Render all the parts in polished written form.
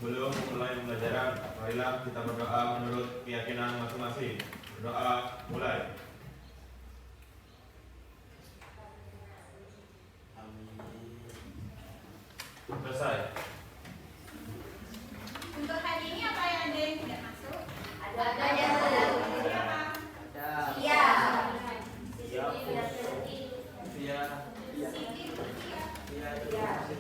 Sebelum mulai pembelajaran, marilah kita berdoa menurut keyakinan masing-masing. Berdoa mulai. Selesai. Untuk hari ini apa yang ada yang tidak masuk? Ada yang tidak. apa? Iya.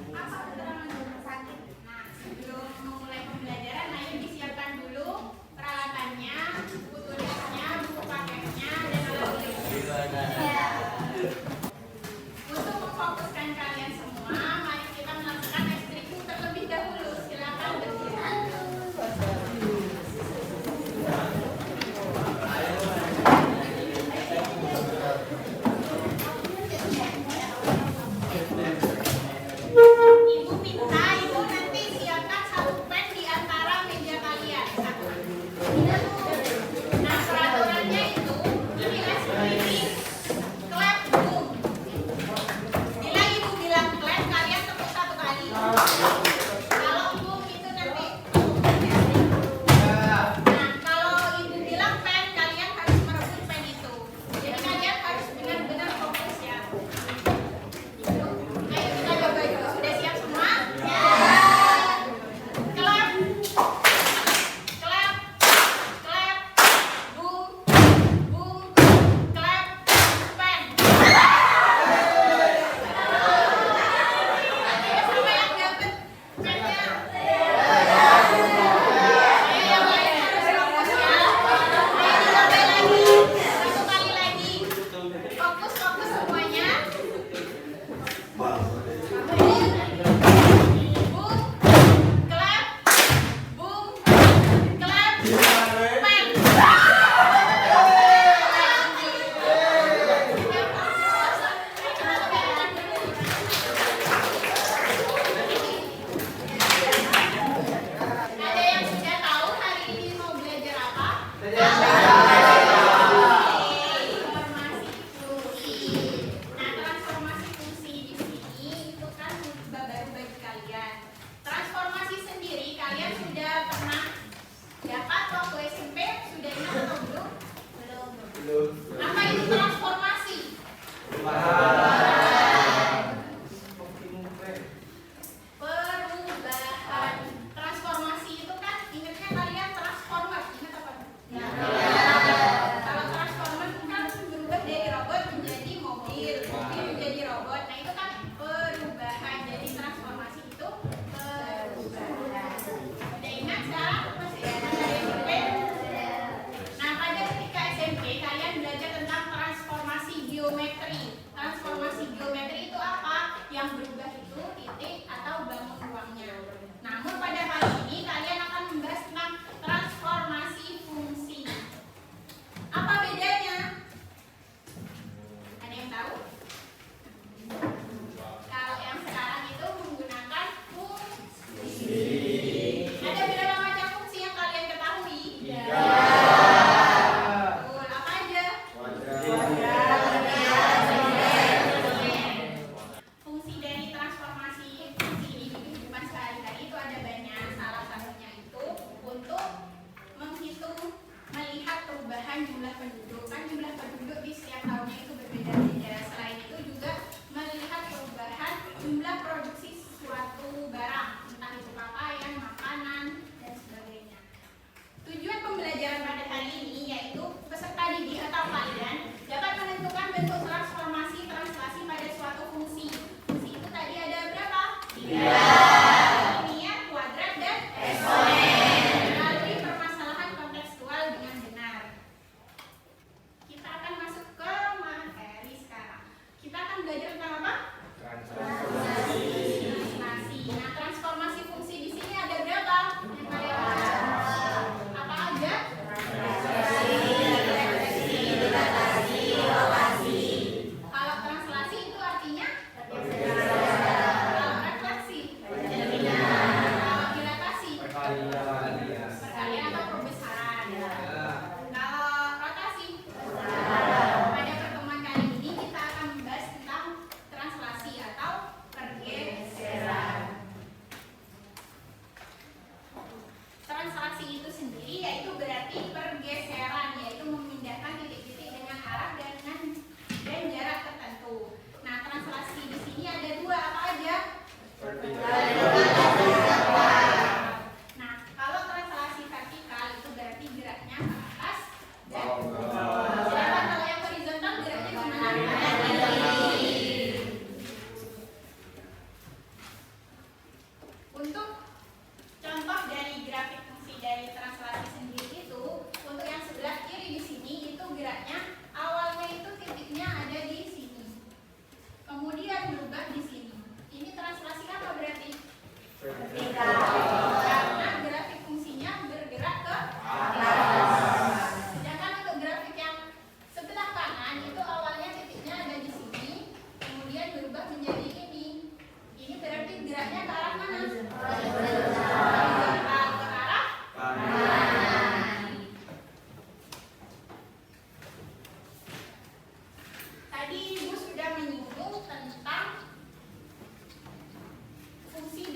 Apa keterangan rumah sakit? Nah, sebelum memulai pembelajaran, ayo disiapkan dulu peralatannya, buku tulisnya, buku paketnya, dan alat-alatnya. Untuk memfokuskan kalian semua, mari kita melakukan ekstriku terlebih dahulu. Silakan berdiri. Ibu minta ibu nanti siapkan satu pen di antara meja kalian. Satu. Nah, peraturannya itu inilah seperti clap boom. Bila ibu bilang clap, kalian tepuk satu kali. Kalau boom itu nanti. Nah, kalau ibu bilang pen, kalian harus merebut pen itu. Jadi kalian harus benar-benar fokus ya. Ayo kita coba dulu. Sudah siap semua? Ya. Clap. Clap. Clap. Boom. Boom. Clap. Pen. Siapa yang dapat pennya? Ayo yang lain harus fokus ya. Ayo sampai lagi. Satu kali lagi. Fokus, fokus semuanya. Boom, clap, boom, clap, pen. Ada yang sudah tahu hari ini mau belajar apa? Transformasi fungsi. Nah, transformasi fungsi di sini itu kan baru bagi kalian. Transformasi sendiri kalian sudah pernah dapat waktu SMP? Sudah ingat atau belum? Belum. Apa itu transformasi? Perubahan. Transformasi itu kan ingatnya kalian transformer. Ingat apa? Kalau transformer itu kan berubah dari robot menjadi mobil, mobil menjadi robot. Nah itu kan perubahan. Jadi transformasi itu perubahan. Udah ingat sekarang? Masih ingat dari SMP? Nah pada ketika SMP kalian belajar tentang transformasi geometri. Transformasi geometri itu apa? Yang berubah itu titik atau bangun ruangnya. Namun pada kali ini kalian akan membahas tentang transformasi fungsi. Apa bedanya? Ada yang tahu? Kalau yang sekarang itu menggunakan fungsi. Ada berapa macam fungsi yang kalian ketahui? Betul, apa aja? Fungsi dari transformasi fungsi di kehidupan sehari-hari itu ada banyak. Salah satunya itu untuk menghitung, melihat perubahan jumlah penduduk. Kan jumlah penduduk di setiap tahunnya itu berbeda-beda. Selain itu juga melihat perubahan jumlah produksi suatu barang, entah itu pakaian, makanan, dan sebagainya. Tujuan pembelajaran pada hari ini yaitu peserta didik atau kalian dapat menentukan bentuk transformasi translasi pada suatu fungsi. Fungsi itu tadi ada berapa? 3. Linear, kuadrat, dan eksponen. Melalui permasalahan kontekstual dengan benar. Kita akan masuk ke materi sekarang. Kita akan belajar tentang apa? Translasi. Nah, transformasi fungsi di sini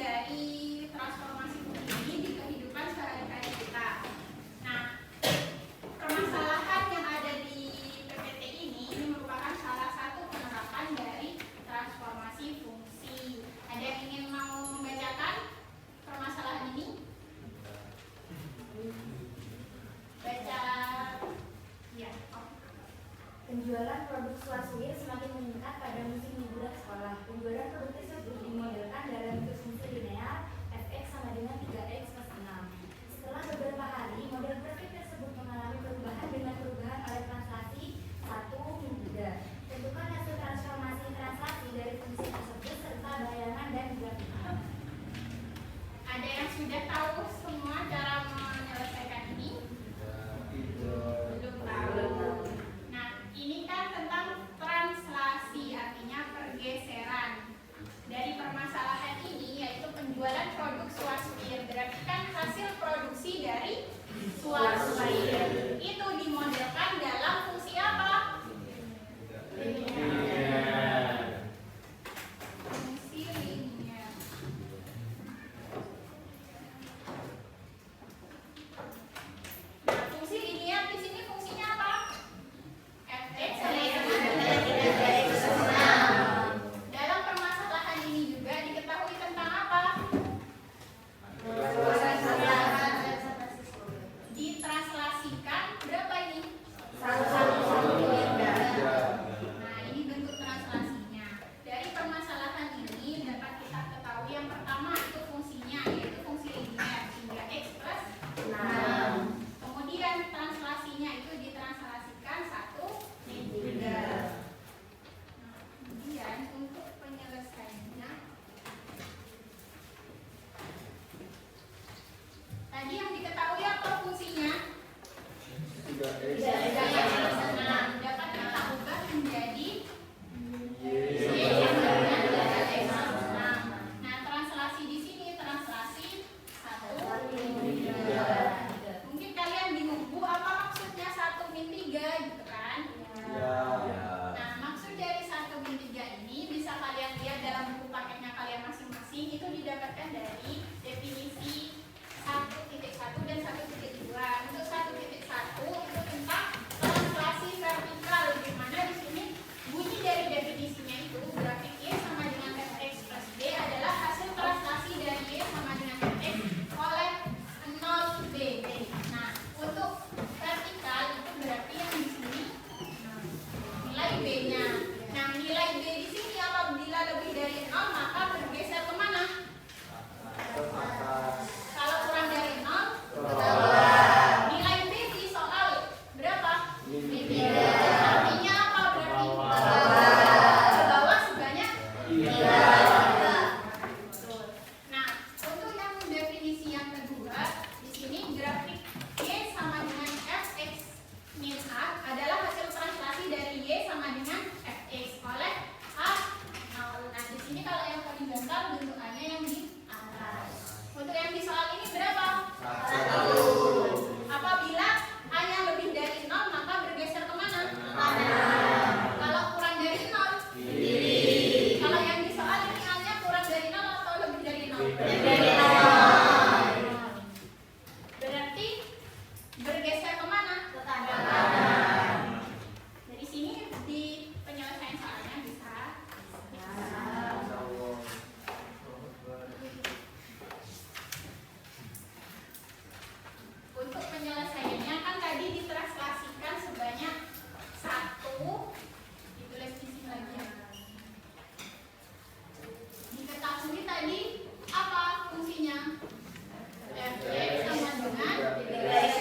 dari transformasi fungsi ini di kehidupan sehari-hari kita. Nah, permasalahan yang ada di PPT ini merupakan salah satu penerapan dari transformasi fungsi. Ada yang ingin mau membacakan permasalahan ini? Baca. Ya. Penjualan produk swaswir semakin meningkat pada musim liburan sekolah. Penjualan produk tersebut dimodelkan dalam bentuk fungsi linear fx sama dengan 3x plus 6. Setelah beberapa hari, model grafik tersebut mengalami perubahan dengan perubahan oleh translasi 1 min 3. Tentukan hasil transformasi translasi dari fungsi tersebut serta bayangan dan grafik. Ada yang sudah tahu semua cara menyelesaikan ini? Belum tahu. Nah, ini kan tentang translasi, artinya pergeseran. Dari permasalahan ini yaitu penjualan produk swaswir, berarti kan hasil produksi dari swaswir itu dimodelkan dalam fungsi apa? Fungsi linear. Nah, fungsi linear di sini fungsinya apa? Fx sama dengan 3x. Dalam permasalahan ini juga diketahui tentang apa? Ditranslasikan berapa ini? Nah, ini bentuk translasinya. Dari permasalahan ini dapat kita ketahui yang pertama itu fungsinya, yaitu fungsi linear 3x plus 6. Kemudian translasinya itu ditranslasikan 1 min 3. Nah, kemudian untuk penyelesaiannya tadi yang diketahui apa fungsinya? 3x plus 6 dapat kita ubah menjadi y sama dengan 3x plus 6. Nah, translasi di sini translasi 1 min 3. Mungkin kalian bingung, Bu, apa maksudnya 1 min 3 gitu kan? Nah, maksud dari 1 min 3 ini bisa kalian lihat dalam buku paketnya kalian masing-masing. Itu didapatkan dari definisi 1.1 dan 1.2. Untuk 1.1 itu tentang translasi vertikal, di mana di sini bunyi dari definisinya itu grafik y sama dengan fx plus b adalah hasil translasi dari y sama dengan fx oleh 0b. Nah, untuk vertikal itu berarti yang di sini nilai b-nya. Nah, nilai b di sini apabila lebih dari 0 maka bergeser kemana? Kalau kurang dari 0 ke bawah. Nilai b di soal berapa? Min 3. Artinya apa berarti? Ke bawah sebanyak 3. Nah, untuk yang definisi yang kedua, di sini grafik y sama dengan fx min a adalah hasil translasi dari y sama dengan fx oleh a 0. Nah, di sini kalau yang horizontal bentukannya yang di atas. Untuk yang di soal ini berapa? 1. Apabila a-nya lebih dari 0 maka bergeser kemana? Kalau kurang dari 0? Kalau yang di soal ini a-nya kurang dari 0 atau lebih dari 0? Berarti bergeser kemana? Ke kanan. Dari sini di penyelesaian soalnya bisa. Untuk penyelesaiannya kan tadi ditranslasikan sebanyak 1, ditulis di sini lagi ya. Diketahui tadi apa fungsinya? Fx sama dengan 3x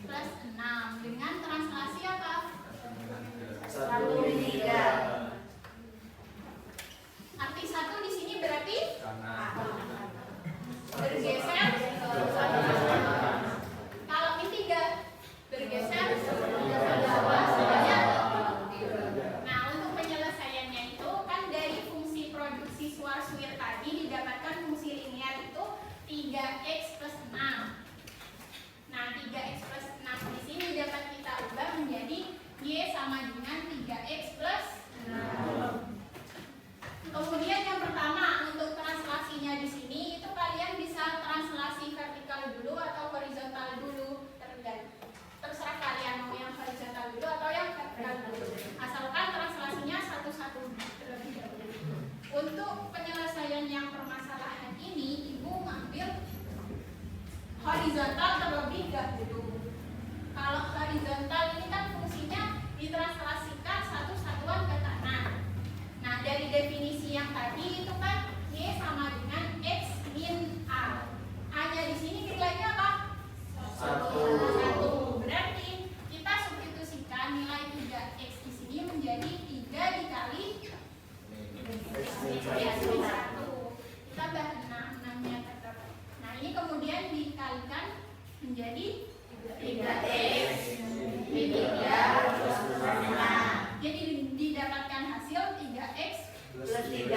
plus 6 dengan translasi apa? 1 min 3. Arti 1 di sini berarti bergeser. Kalau min 3 bergeser ke bawah sebanyak. Nah, untuk penyelesaiannya itu kan dari fungsi produksi swaswir tadi didapatkan fungsi linear itu 3x plus 6. Nah, 3x plus 6 di sini dapat kita ubah menjadi y sama dengan 3x plus 6. Kemudian yang pertama untuk translasi untuk penyelesaian yang permasalahan ini, Ibu ngambil horizontal terlebih dahulu. Kalau horizontal ini kan fungsinya ditranslasikan satu satuan ke kanan. Nah, dari definisi yang tadi itu kan Y sama dengan X min A. A-nya di sini nilainya apa? 1. Berarti kita substitusikan nilai 3X di sini menjadi 3 dikali X min 1. Ditambah 6-nya tetap. Nah, ini kemudian dikalikan menjadi 3X min 3 plus 6. Jadi didapatkan hasil 3X plus 3.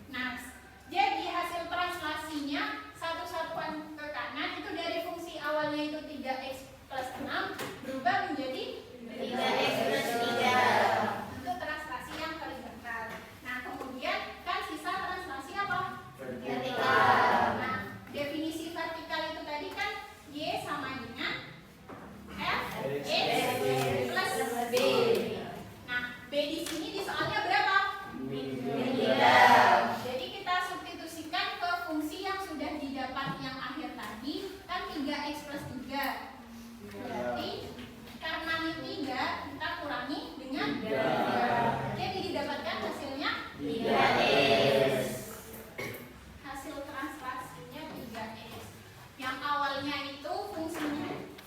Nah, jadi hasil translasinya satu satuan ke kanan itu dari fungsi awalnya itu 3X plus 6 berubah menjadi 3X plus 3 untuk translasi yang horizontal. Nah, kemudian kan sisa translasi apa? Vertikal. Nah, definisi vertikal itu tadi kan Y sama dengan Fx plus B. Nah, B di sini di soalnya berapa? Min 3. Jadi kita substitusikan ke fungsi yang sudah didapat yang akhir tadi kan 3X plus 3. Berarti karena min 3 kita kurangi dengan 3. Jadi didapatkan hasilnya 3X. Hasil translasinya 3X. Yang awalnya itu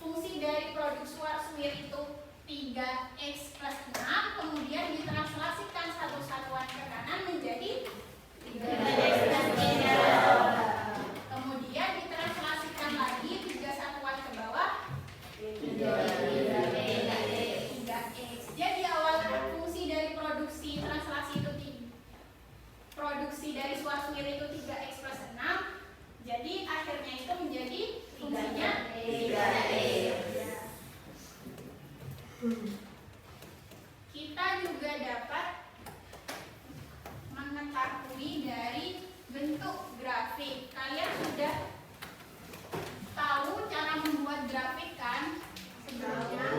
fungsi dari produk Schwarzschild itu 3X plus 6, kemudian ditranslasikan satu satuan ke kanan menjadi 3X plus 3. Kemudian ditranslasikan lagi 3 satuan ke bawah 3X. Jadi awal fungsi dari produksi translasi itu produksi dari Schwarzschild itu 3X plus 6. Jadi akhirnya itu menjadi fungsinya 3X. Kita juga dapat mengetahui dari bentuk grafik. Kalian sudah tahu cara membuat grafik kan? Sebelumnya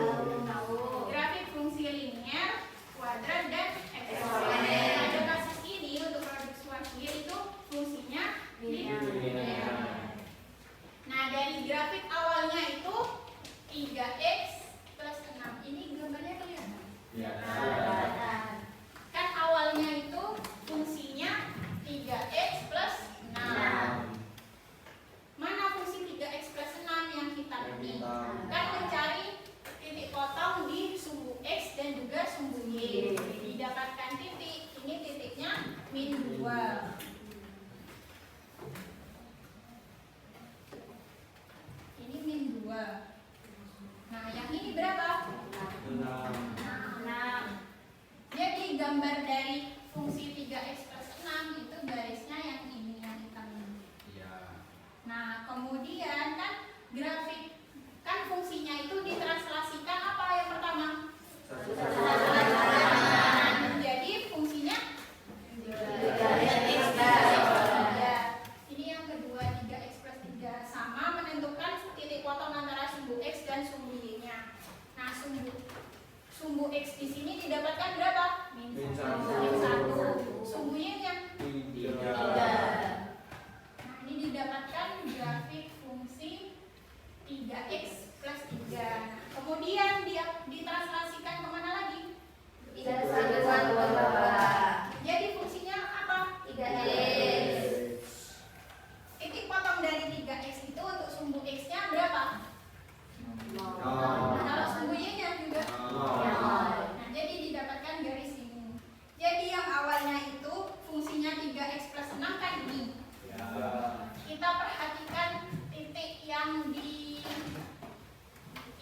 tahu. Grafik fungsi linear, kuadrat, dan eksponen. Pada kasus ini untuk produk Schwarzschild itu fungsinya linear. Nah, dari grafik awalnya itu 3X plus 6. Ini gambarnya kelihatan? Ya. Kan awalnya itu fungsinya 3X plus 6. Mana fungsi 3X plus 6 yang hitam ini? Kan mencari titik potong di sumbu X dan juga sumbu Y. Didapatkan titik. Ini titiknya min 2. Ini min 2. Nah, yang ini berapa? 6. Jadi gambar dari fungsi 3X plus 6 itu garisnya yang ini, yang hitam ini. Nah, kemudian kan grafik, kan fungsinya itu ditranslasikan apa yang pertama? Jadi fungsinya 3X plus 3. Ini yang kedua 3X plus 3. Sama menentukan titik potong antara sumbu X dan sumbu Y-nya. Nah, sumbu X di sini didapatkan berapa? Min 1. Sumbu Y-nya 3. Nah, ini didapatkan grafik fungsi 3X plus 3. Kemudian ditranslasikan kemana lagi? 3 satuan ke bawah. Jadi fungsinya apa? 3X. Titik potong dari 3X itu untuk sumbu X-nya berapa? Kalau sumbu Y-nya juga 0. Nah, jadi didapatkan garis ini. Jadi yang awalnya itu fungsinya 3X plus 6 kan ini. Kita perhatikan titik yang di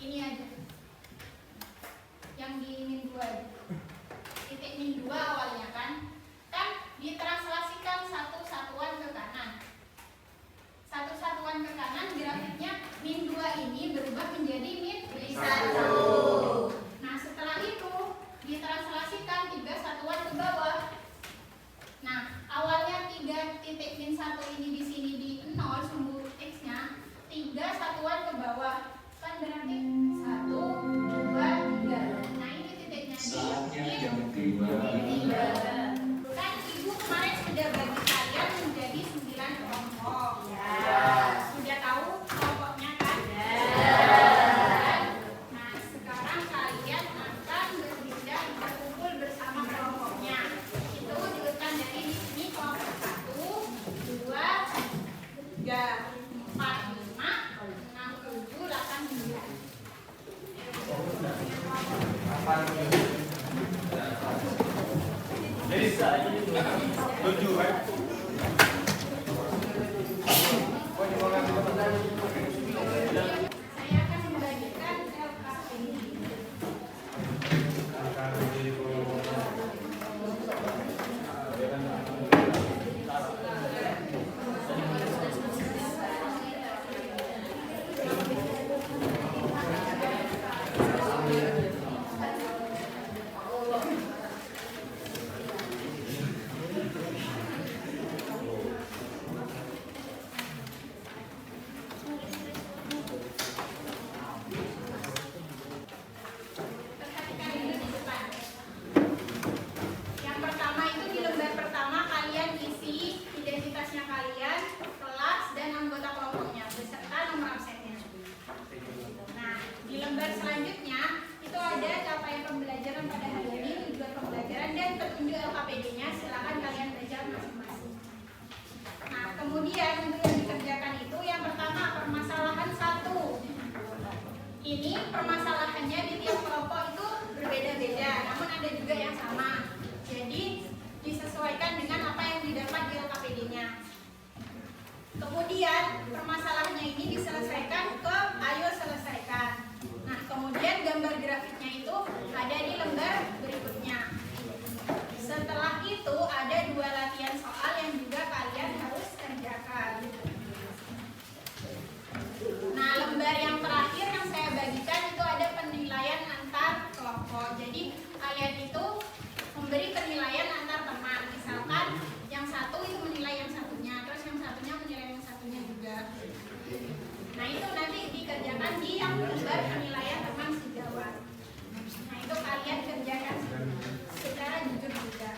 ini aja. Yang di min 2 aja. Titik min 2 awalnya kan ditranslasikan satu satuan ke kanan. Satu satuan ke kanan grafiknya min 2 ini berubah menjadi min 1. Nah, setelah itu ditranslasikan 3 satuan ke bawah. Nah, awalnya 3 titik min 1 ini di sini di 0 sumbu X-nya, 3 satuan ke bawah. Kan berarti 1, 2, 3. Nah, ini titiknya di min 3. Kan Ibu Saya akan membagikan LKPD. Perhatikan ini di depan. Yang pertama itu di lembar pertama kalian isi identitasnya kalian, kelas dan anggota kelompoknya beserta nomor absennya. Nah, di lembar selanjutnya itu ada capaian pembelajaran pada hari ini, tujuan pembelajaran dan petunjuk LKPD-nya. Silakan kalian baca masing-masing. Nah, kemudian untuk yang dikerjakan itu yang pertama permasalahan 1. Ini permasalahannya di tiap kelompok itu berbeda-beda, namun ada juga yang sama. Jadi disesuaikan dengan apa yang didapat di LKPD-nya. Kemudian permasalahannya ini diselesaikan ke ayo selesaikan. Nah, kemudian gambar grafiknya itu ada di lembar berikutnya. Setelah itu ada 2 latihan soal yang juga kalian harus kerjakan. Nah, lembar yang terakhir yang saya bagikan itu ada penilaian antar kelompok. Jadi kalian itu memberi penilaian antar teman. Misalkan yang satu itu menilai yang satunya, terus yang satunya menilai yang satunya juga. Nah, itu nanti dikerjakan di yang lembar penilaian teman sejawat. Nah, itu kalian kerjakan secara jujur juga.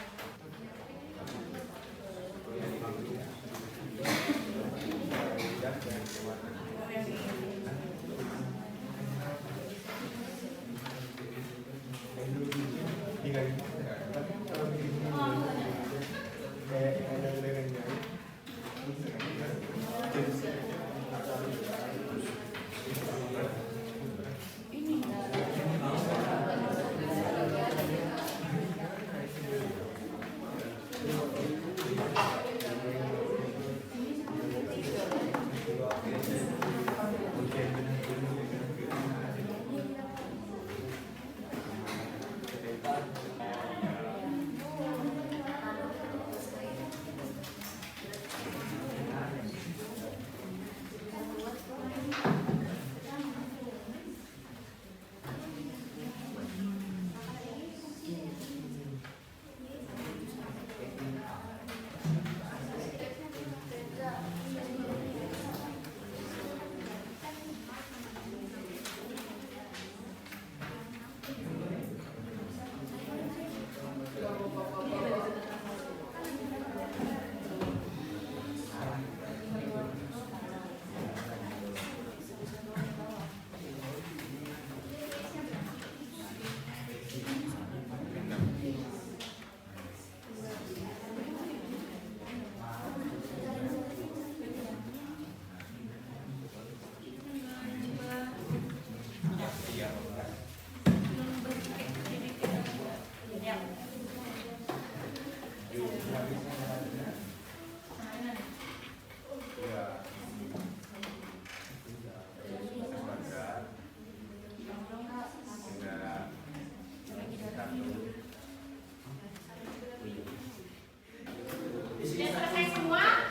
Sudah selesai semua?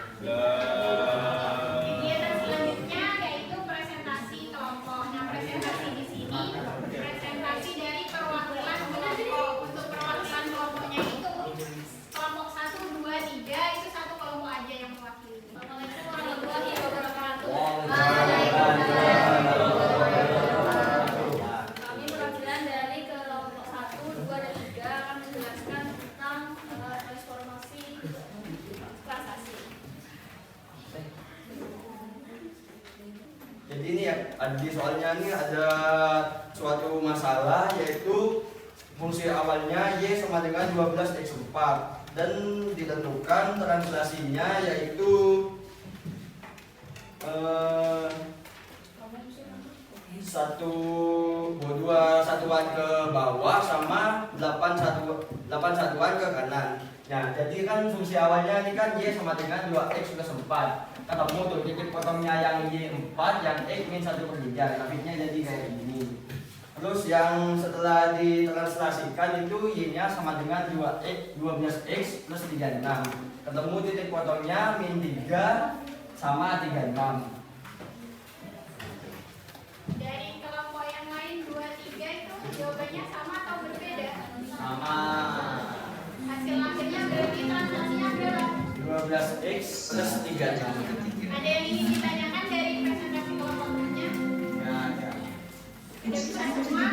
Kegiatan selanjutnya yaitu presentasi kelompok. Nah, presentasi di sini presentasi dari perwakilan kelompok. Untuk perwakilan kelompoknya itu kelompok 1, 2, 3 itu satu kelompok aja yang mewakili. Assalamualaikum warahmatullahi wabarakatuh. Kami perwakilan dari kelompok 1, 2, dan 3 akan menjelaskan tentang transformasi transaksi. Jadi ini ya, di soalnya ini ada suatu masalah yaitu fungsi awalnya Y sama dengan 12x4 dan ditentukan translasinya yaitu dua satuan ke bawah sama 8 satuan ke kanan. Nah, jadi kan fungsi awalnya ini kan Y sama dengan 2X plus 4. Ketemu tuh titik potongnya yang Y 4, yang X min 1/3. Grafiknya jadi kayak gini. Terus yang setelah ditranslasikan itu Y-nya sama dengan 12X plus 36. Ketemu titik potongnya min 3 sama 36. Dari kelompok yang lain 2, 3 itu jawabannya sama atau berbeda? Sama. Hasil akhirnya berarti translasinya berapa? 12X plus 36. Ada yang ingin ditanyakan dari presentasi kelompok grupnya? Ya, ya. Tidak bisa semua?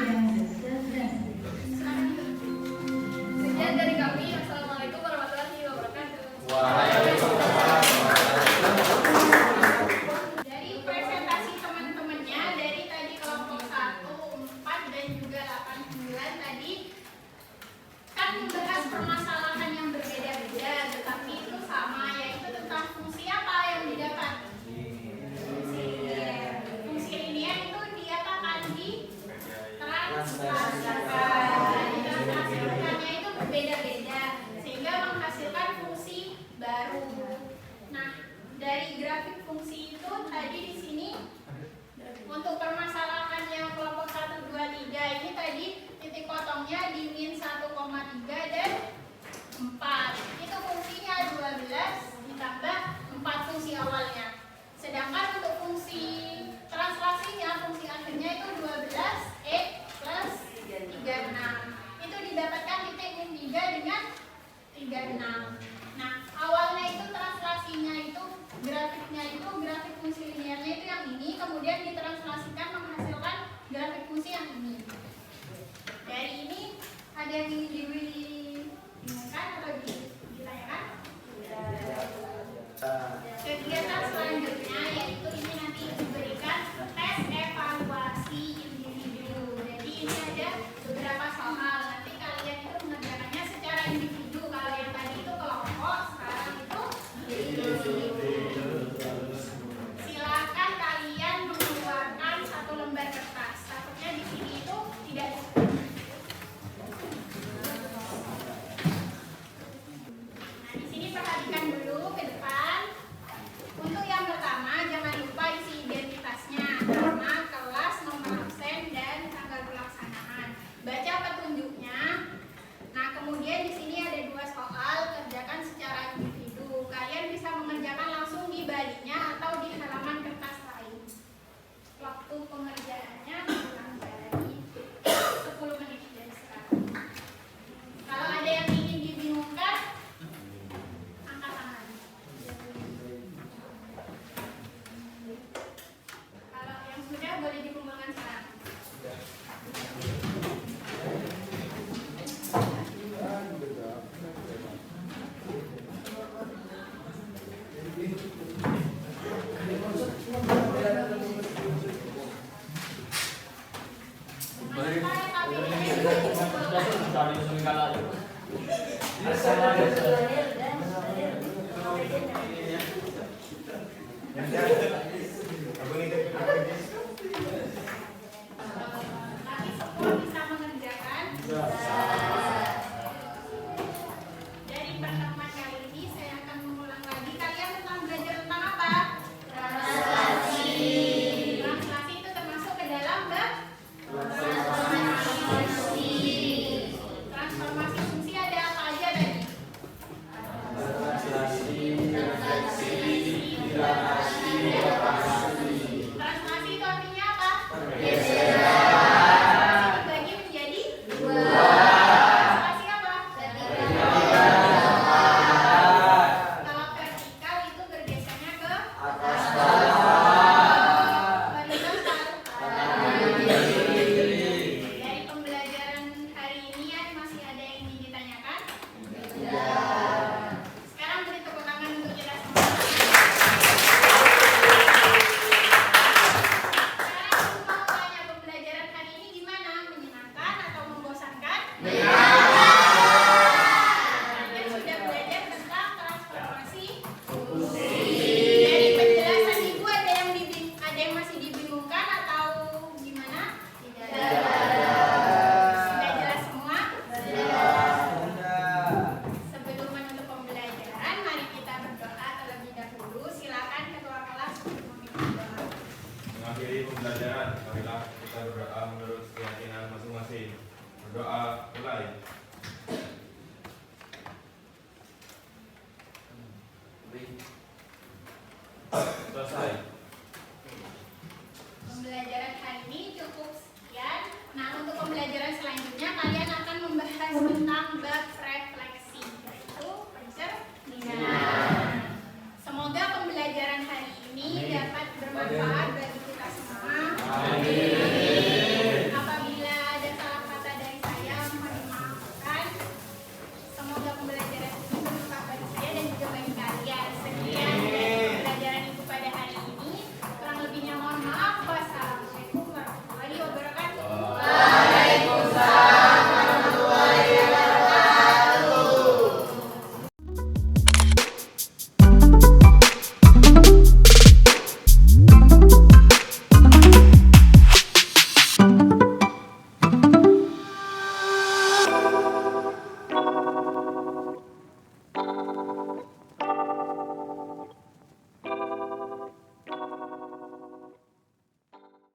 Silakan. Sekian dari kami. Assalamualaikum warahmatullahi wabarakatuh. Waalaikumsalam. Dari presentasi teman-temannya dari tadi kelompok 1, 4 dan juga 8, 9 tadi kan membahas permasalahan yang berbeda-beda, tetapi itu sama, yaitu tentang fungsi apa yang didapat. Fungsi linear itu dia akan ditranslasikan. Ditranslasikannya itu berbeda-beda sehingga menghasilkan fungsi baru. Nah, dari grafik fungsi itu tadi di sini untuk permasalahan yang kelompok 1, 2, 3 ini tadi titik potongnya di min 1,3 dan 4. Itu fungsinya 12 ditambah 4 fungsi awalnya. Sedangkan untuk fungsi translasinya, fungsi akhirnya itu 12x plus 36. Itu didapatkan titik min 3 dengan 36. Nah, awalnya itu translasinya itu grafiknya itu grafik fungsi linearnya itu yang ini, kemudian ditranslasikan menghasilkan grafik fungsi yang ini. Dari ini ada yang ingin dibingungkan atau ditanyakan? Kegiatan selanjutnya yaitu ini nanti diberikan tes evaluasi individu. Jadi ini ada beberapa soal. Nanti kalian itu mengerjakannya secara individu. Kalau yang tadi itu kelompok, sekarang itu individu. Silakan kalian mengeluarkan 1 lembar kertas. Takutnya di sini itu tidak ada. Nah, di sini perhatikan dulu ke depan. Untuk yang pertama, jangan lupa isi identitasnya, nama, kelas, nomor absen, dan tanggal pelaksanaan. Baca petunjuknya. Nah, kemudian di sini ada 2 soal, kerjakan secara individu. Kalian bisa mengerjakan langsung di baliknya atau di halaman kertas lain. Waktu pengerjaannya kurang dari 10 menit dari sekarang. Kalau ada yang ingin dibingungkan, angkat tangan. Kalau yang sudah boleh dikumpulkan sekarang. Lagi semua bisa mengerjakan. Dari pertemuan kali ini saya akan mengulang lagi. Kalian belajar tentang apa? Translasi. Translasi itu termasuk ke dalam transformasi. Transformasi fungsi ada apa aja tadi? Translasi, Berdoa